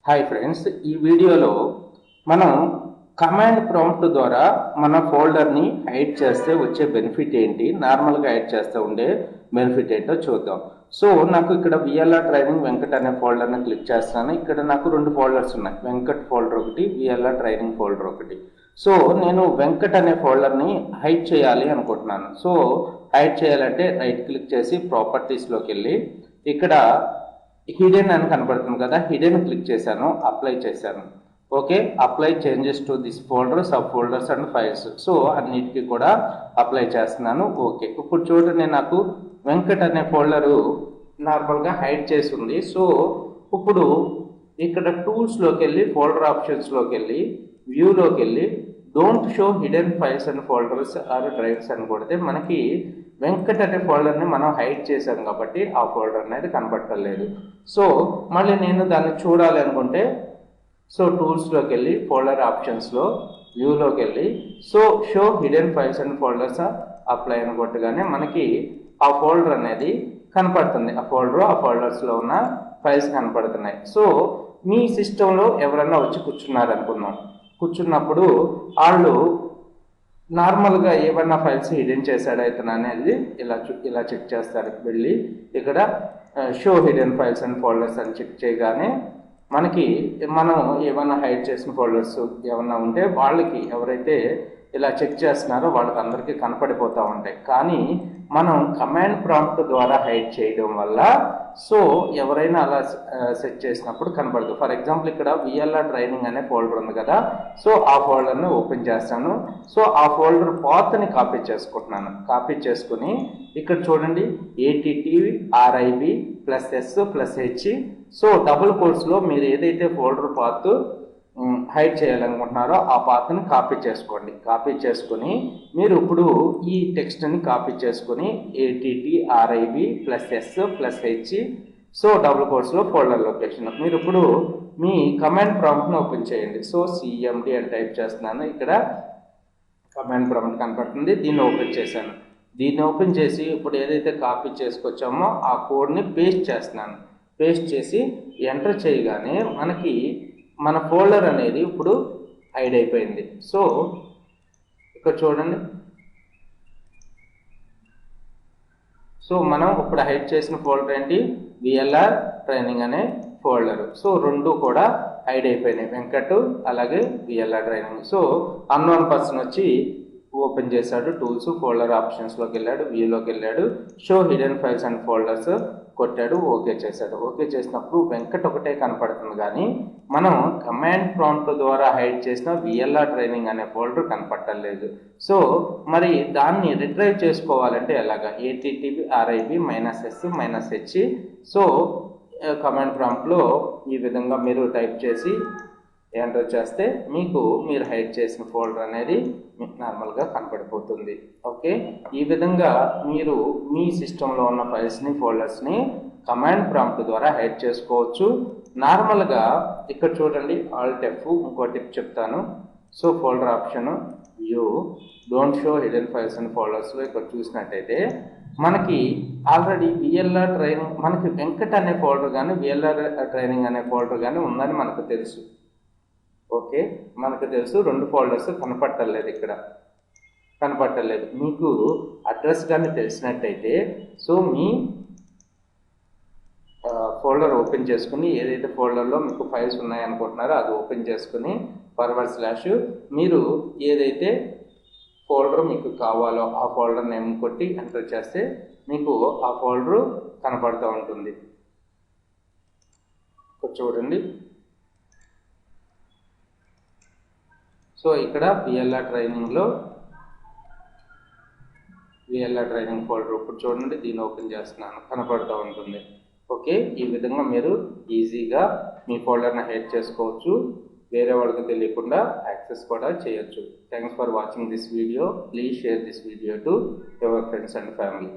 Hi friends, ఈ వీడియోలో మనం కమాండ్ ప్రాంప్ట్ ద్వారా మన ఫోల్డర్ని హైడ్ చేస్తే వచ్చే బెనిఫిట్ ఏంటి, నార్మల్గా హైడ్ చేస్తే ఉండే బెనిఫిట్ ఏంటో చూద్దాం. సో నాకు ఇక్కడ విఎల్ఆర్ ట్రైనింగ్ వెంకట్ అనే ఫోల్డర్ని క్లిక్ చేస్తాను. ఇక్కడ నాకు రెండు ఫోల్డర్స్ ఉన్నాయి, వెంకట్ ఫోల్డర్ ఒకటి, విఎల్ఆర్ ట్రైనింగ్ ఫోల్డర్ ఒకటి. సో నేను వెంకట్ అనే ఫోల్డర్ని హైడ్ చేయాలి అనుకుంటున్నాను. సో హైడ్ చేయాలంటే రైట్ క్లిక్ చేసి ప్రాపర్టీస్లోకి వెళ్ళి ఇక్కడ హిడెన్ అని కనబడుతుంది కదా, హిడెన్ క్లిక్ చేశాను, అప్లై చేశాను. Okay, apply changes to this folder, sub folders and files. So అన్నిటికీ కూడా అప్లై చేస్తున్నాను. ఓకే, ఇప్పుడు చూడండి, నాకు వెంకట్ అనే ఫోల్డరు నార్మల్గా హైడ్ చేసి ఉంది. సో ఇప్పుడు ఇక్కడ టూల్స్లోకి వెళ్ళి ఫోల్డర్ ఆప్షన్స్లోకి వెళ్ళి వ్యూలోకి వెళ్ళి don't show hidden files and folders or drives అని కొడితే మనకి వెంకట్ అనే ఫోల్డర్ని మనం హైడ్ చేసాం కాబట్టి ఆ ఫోల్డర్ అనేది కనపడలేదు. సో మళ్ళీ నేను దాన్ని చూడాలి అనుకుంటే సో టూల్స్లోకి వెళ్ళి ఫోల్డర్ ఆప్షన్స్లో వ్యూలోకి వెళ్ళి so show hidden files and folders apply అని కొట్టగానే మనకి ఆ ఫోల్డర్ అనేది కనపడుతుంది. ఆ ఫోల్డర్స్లో ఉన్న ఫైల్స్ కనపడుతున్నాయి. సో మీ సిస్టంలో ఎవరన్నా వచ్చి కూర్చున్నారు అనుకుందాం, కూర్చున్నప్పుడు వాళ్ళు నార్మల్గా ఏమన్నా ఫైల్స్ హిడెన్ చేశాడా ఇతను అనేది ఇలా చెక్ చేస్తారు. వెళ్ళి ఇక్కడ show hidden files and folders అని చెక్ చేయగానే మనకి మనం ఏమైనా హైడ్ చేసిన ఫోల్డర్స్ ఏమన్నా ఉంటే వాళ్ళకి ఎవరైతే ఇలా చెక్ చేస్తున్నారో వాళ్ళకి అందరికీ కనపడిపోతూ ఉంటాయి. కానీ మనం కమాండ్ ప్రాంప్ట్ ద్వారా హైడ్ చేయడం వల్ల సో ఎవరైనా అలా సెట్ చేసినప్పుడు కనపడదు. ఫర్ ఎగ్జాంపుల్ ఇక్కడ విఎల్ఆర్ ట్రైనింగ్ అనే ఫోల్డర్ ఉంది కదా, సో ఆ ఫోల్డర్ని ఓపెన్ చేస్తాను. సో ఆ ఫోల్డర్ పాత్ని కాపీ చేసుకుంటున్నాను. కాపీ చేసుకుని ఇక్కడ చూడండి, ATTRIB+S+H. సో డబుల్ కోట్స్లో మీరు ఏదైతే ఫోల్డర్ పాత్ హైడ్ చేయాలనుకుంటున్నారో ఆ పాత్ని కాపీ చేసుకోండి. కాపీ చేసుకుని మీరు ఇప్పుడు ఈ టెక్స్ట్ని కాపీ చేసుకుని ATTRIB+S+H సో డబుల్ కోట్స్లో ఫోల్డర్ లొకేషన్ మీరు ఇప్పుడు మీ కమాండ్ ప్రాంప్ట్ని ఓపెన్ చేయండి. సో CMD అని టైప్ చేస్తున్నాను. ఇక్కడ కమాండ్ ప్రాంప్ట్ కనపడుతుంది, దీన్ని ఓపెన్ చేశాను. దీన్ని ఓపెన్ చేసి ఇప్పుడు ఏదైతే కాపీ చేసుకొచ్చామో ఆ కోడ్ని పేస్ట్ చేస్తున్నాను. పేస్ట్ చేసి ఎంటర్ చేయగానే మనకి మన ఫోల్డర్ అనేది ఇప్పుడు హైడ్ అయిపోయింది. సో ఇక్కడ చూడండి, సో మనం ఇప్పుడు హైడ్ చేసిన ఫోల్డర్ ఏంటి, విఎల్ఆర్ ట్రైనింగ్ అనే ఫోల్డర్. సో రెండు కూడా హైడ్ అయిపోయినాయి, వెంకట్ అలాగే VLR training. So unknown person వచ్చి ఓపెన్ చేశాడు, టూల్స్ ఫోల్డర్ ఆప్షన్స్లోకి వెళ్ళాడు, వ్యూలోకి వెళ్ళాడు, show hidden files and folders కొట్టాడు, ఓకే చేశాడు. ఓకే చేసినప్పుడు వెంకట్ ఒకటే కనపడుతుంది, కానీ మనం కమాండ్ ప్రాంప్ట్ ద్వారా హైడ్ చేసిన విఎల్ఆర్ ట్రైనింగ్ అనే ఫోల్డర్ కనపడలేదు. సో మరి దాన్ని రిట్రైవ్ చేసుకోవాలంటే ఎలాగా, ATTRIB-S-H. సో కమాండ్ ప్రాంప్ట్లో ఈ విధంగా మీరు టైప్ చేసి ఎంటర్ చేస్తే మీకు మీరు హైడ్ చేసిన ఫోల్డర్ అనేది నార్మల్గా కనపడిపోతుంది. ఓకే, ఈ విధంగా మీరు మీ సిస్టంలో ఉన్న ఫైల్స్ని ఫోల్డర్స్ని కమాండ్ ప్రాంప్ట్ ద్వారా హైడ్ చేసుకోవచ్చు. నార్మల్గా ఇక్కడ చూడండి, ఆల్ట్ F, ఇంకో టిప్ చెప్తాను. So folder option view don't show hidden files and ఫోల్డర్స్లో ఇక్కడ చూసినట్టయితే మనకి ఆల్రెడీ విఎల్ఆర్ ట్రైనింగ్, మనకి వెంకట్ అనే ఫోల్డర్ కానీ విఎల్ఆర్ ట్రైనింగ్ అనే ఫోల్డర్ కానీ ఉందని మనకు తెలుసు. ఓకే, మనకు తెలుసు, రెండు ఫోల్డర్స్ కనపట్టలేదు, ఇక్కడ కనపట్టలేదు. మీకు అడ్రస్ కానీ తెలిసినట్టయితే సో మీ ఫోల్డర్ ఓపెన్ చేసుకుని ఏదైతే ఫోల్డర్లో మీకు ఫైల్స్ ఉన్నాయనుకుంటున్నారో అది ఓపెన్ చేసుకుని / మీరు ఏదైతే ఫోల్డర్ మీకు కావాలో ఆ ఫోల్డర్ నేమ్ కొట్టి ఎంటర్ చేస్తే మీకు ఆ ఫోల్డరు కనపడుతూ ఉంటుంది. చూడండి, సో ఇక్కడ విఎల్ఆర్ ట్రైనింగ్లో విఎల్ఆర్ ట్రైనింగ్ ఫోల్డర్ ఇప్పుడు చూడండి, దీన్ని ఓపెన్ చేస్తున్నాను, కనపడుతూ ఉంటుంది. ఓకే, ఈ విధంగా మీరు ఈజీగా మీ ఫోల్డర్ని హైడ్ చేసుకోవచ్చు, వేరే వాళ్ళకి తెలియకుండా యాక్సెస్ కూడా చేయొచ్చు. Thanks for watching this video. Please share this video to your friends and family.